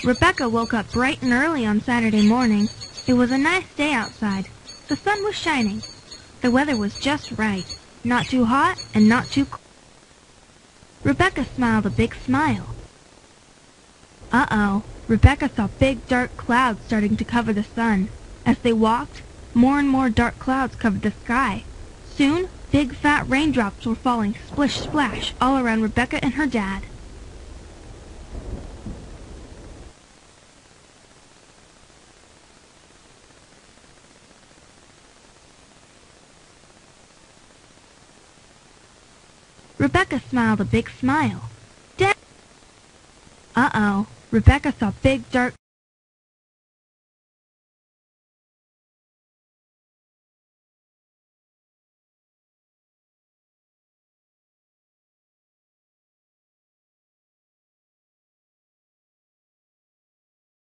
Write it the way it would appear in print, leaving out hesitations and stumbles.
Rebecca woke up bright and early on Saturday morning. It was a nice day outside. The sun was shining. The weather was just right, not too hot and not too cold. Rebecca smiled a big smile. Uh-oh, Rebecca saw big dark clouds starting to cover the sun. As they walked, more and more dark clouds covered the sky. Soon, big fat raindrops were falling splish-splash all around Rebecca and her dad. Rebecca smiled a big smile. Dad! Uh-oh, Rebecca saw big dark